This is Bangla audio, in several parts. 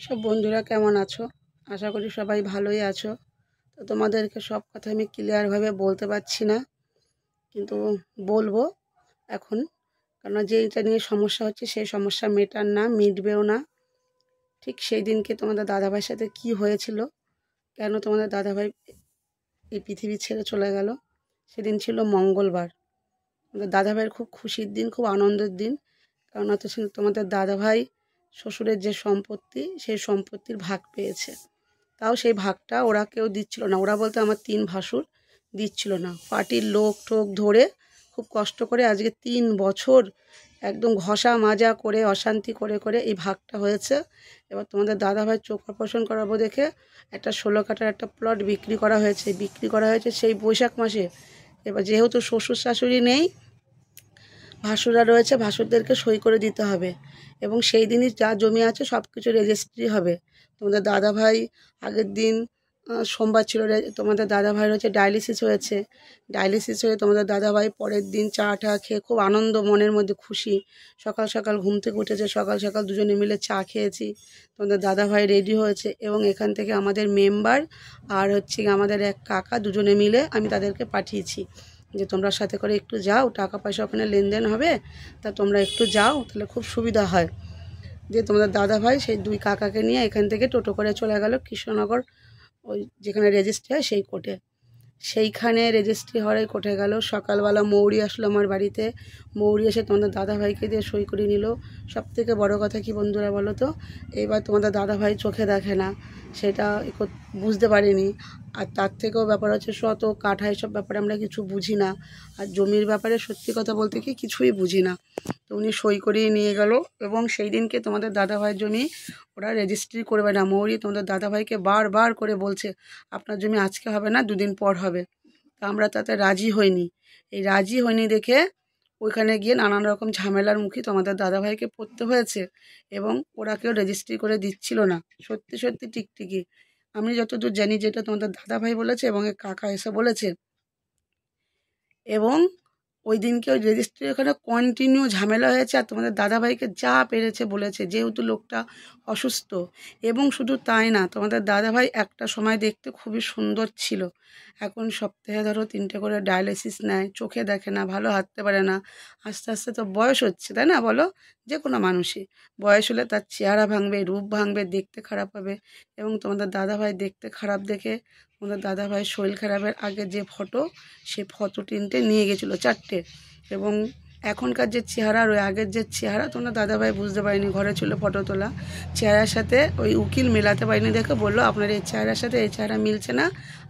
সব বন্ধুরা কেমন আছো? আশা করি সবাই ভালোই আছো। তো তোমাদেরকে সব কথা আমি ক্লিয়ারভাবে বলতে পারছি না, কিন্তু বলবো এখন। কারণ যেইটা নিয়ে সমস্যা হচ্ছে সেই সমস্যা মিটবেও না। ঠিক সেই দিনকে তোমাদের দাদাভাইয়ের সাথে কি হয়েছিল, কেন তোমাদের দাদাভাই এই পৃথিবী ছেড়ে চলে গেল, সেদিন ছিল মঙ্গলবার। তোমাদের দাদাভাইয়ের খুব খুশির দিন, খুব আনন্দের দিন। কারণ হচ্ছে তোমাদের দাদাভাই শ্বশুরের যে সম্পত্তি, সেই সম্পত্তির ভাগ পেয়েছে। তাও সেই ভাগটা ওরা কেউ দিচ্ছিল না। ওরা বলতে আমার 3 ভাসুর দিচ্ছিল না। পার্টির লোক টোক ধরে খুব কষ্ট করে আজকে 3 বছর একদম ঘষা মাজা করে অশান্তি করে করে এই ভাগটা হয়েছে। এবার তোমাদের দাদাভাই চোখ অপারেশন করাবো দেখে একটা 16 কাঠার একটা প্লট বিক্রি করা হয়েছে সেই বৈশাখ মাসে। এবার যেহেতু শ্বশুর শাশুড়ি নেই, ভাসুররা রয়েছে, ভাসুরদেরকে সই করে দিতে হবে এবং সেই দিনই যা জমি আছে সব কিছু রেজিস্ট্রি হবে। তোমাদের দাদাভাই আগের দিন সোমবার ছিল, তোমাদের দাদাভাইয়ের হচ্ছে ডায়ালিসিস হয়ে তোমাদের দাদাভাই পরের দিন চা টা খেয়ে খুব আনন্দ, মনের মধ্যে খুশি। সকাল সকাল ঘুম থেকে উঠেছে, সকাল সকাল দুজনে মিলে চা খেয়েছি। তোমাদের দাদাভাই রেডি হয়েছে এবং এখান থেকে আমাদের মেম্বার আর হচ্ছে আমাদের এক কাকা দুজনে মিলে আমি তাদেরকে পাঠিয়েছি যে তোমরা সাথে করে একটু যাও, টাকা পয়সা ওখানে লেনদেন হবে, তা তোমরা একটু যাও, তাহলে খুব সুবিধা হয়। যে তোমাদের দাদাভাই সেই 2 কাকাকে নিয়ে এখান থেকে টোটো করে চলে গেল কৃষ্ণনগর, ওই যেখানে রেজিস্ট্রি হয় সেই কোর্টে। সেইখানে রেজিস্ট্রি হওয়ার কোর্টে গেল। সকালবেলা মৌরি আসলো আমার বাড়িতে। মৌরি এসে তোমাদের দাদাভাইকে দিয়ে সই করে নিল। সবথেকে বড় কথা কি বন্ধুরা বলো তো, এইবার তোমাদের দাদাভাই চোখে দেখে না, সেটা বুঝতে পারিনি। আর তার থেকেও ব্যাপার হচ্ছে শত কাঠা এসব ব্যাপারে আমরা কিছু বুঝি না। আর জমির ব্যাপারে সত্যি কথা বলতে কি কিছুই বুঝি না। তো উনি সই করিয়ে নিয়ে গেল এবং সেই দিনকে তোমাদের দাদাভাইয়ের জমি ওরা রেজিস্ট্রি করবে না। মৌরি তোমাদের দাদাভাইকে বারবার করে বলছে আপনার জমি আজকে হবে না, 2 দিন পর হবে। তা আমরা তাতে রাজি হইনি। এই রাজি হয়নি দেখে ওইখানে গিয়ে নানান রকম ঝামেলার মুখে তোমাদের দাদাভাইকে পড়তে হয়েছে এবং ওরা কেউ রেজিস্ট্রি করে দিচ্ছিল না। সত্যি সত্যি টিকটিকি আমি যতদূর জানি, যেটা তোমাদের দাদাভাই বলেছে এবং এক কাকা এসে বলেছে। এবং ওই দিনকে ওই রেজিস্ট্রি ওখানে কন্টিনিউ ঝামেলা হয়েছে আর তোমাদের দাদাভাইকে যা পেরেছে বলেছে, যেহেতু লোকটা অসুস্থ। এবং শুধু তাই না, তোমাদের দাদাভাই একটা সময় দেখতে খুবই সুন্দর ছিল। এখন সপ্তাহে ধরো 3টে করে ডায়ালিসিস নেয়, চোখে দেখে না, ভালো হাঁটতে পারে না। আস্তে আস্তে তো বয়স হচ্ছে, তাই না বলো? যে কোনো মানুষই বয়স হলে তার চেহারা ভাঙবে, রূপ ভাঙবে, দেখতে খারাপ হবে। এবং তোমাদের দাদাভাই দেখতে খারাপ দেখে তোমাদের দাদাভাই শরীর খারাপের আগে যে ফটো, সে ফটো 3টে নিয়ে গেছিলো, 4টে। এবং এখনকার যে চেহারা আর ওই আগের যে চেহারা তোমার দাদাভাই বুঝতে পারিনি, ঘরে ছিল ফটো তোলা, চেহারার সাথে ওই উকিল মেলাতে পারিনি দেখে বললো আপনার এই চেহারার সাথে এই চেহারা মিলছে না,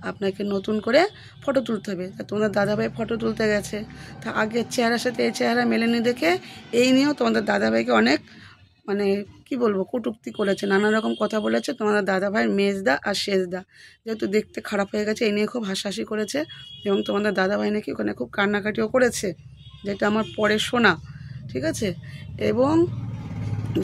আপনাকে নতুন করে ফটো তুলতে হবে। তা তোমাদের দাদাভাই ফটো তুলতে গেছে, তা আগের চেহারার সাথে এই চেহারা মেলেনি দেখে এই নিয়েও তোমাদের দাদাভাইকে অনেক মানে কি বলবো কটূক্তি করেছে, নানা রকম কথা বলেছে তোমাদের দাদাভাইয়ের মেজদা আর শেষদা, যেহেতু দেখতে খারাপ হয়ে গেছে এই নিয়ে খুব হাসাহাসি করেছে। এবং তোমাদের দাদাভাই নাকি ওখানে খুব কান্নাকাটিও করেছে, যেটা আমার পরে শোনা, ঠিক আছে। এবং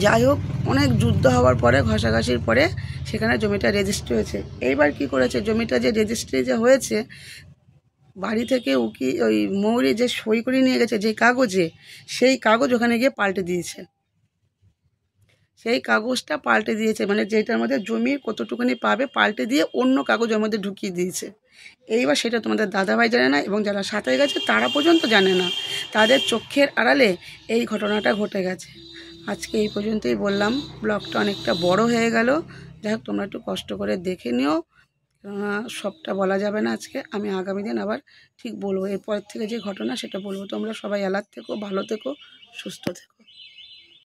যাই হোক, অনেক যুদ্ধ হওয়ার পরে, ঘষাঘষির পরে সেখানে জমিটা রেজিস্ট্রি হয়েছে। এইবার কি করেছে, জমিটা যে রেজিস্ট্রি যে হয়েছে, বাড়ি থেকে ওই মৌরি যে সই করে নিয়ে গেছে যে কাগজে, সেই কাগজ ওখানে গিয়ে পাল্টে দিয়েছে। সেই কাগজটা পাল্টে দিয়েছে, মানে যেটার মধ্যে জমির কতটুকুনি পাবে পাল্টে দিয়ে অন্য কাগজের মধ্যে ঢুকিয়ে দিয়েছে। এইবার সেটা তোমাদের দাদাভাই জানে না এবং যারা সাথে গেছে তারা পর্যন্ত জানে না। তাদের চোখের আড়ালে এই ঘটনাটা ঘটে গেছে। আজকে এই পর্যন্তই বললাম, ব্লগটা অনেকটা বড় হয়ে গেল। যাই হোক, তোমরা একটু কষ্ট করে দেখে নিও, কেননা সবটা বলা যাবে না আজকে। আমি আগামী দিন আবার ঠিক বলবো, এরপর থেকে যে ঘটনা সেটা বলবো। তোমরা সবাই অ্যালার্ট থেকো, ভালো থেকো, সুস্থ থেকো।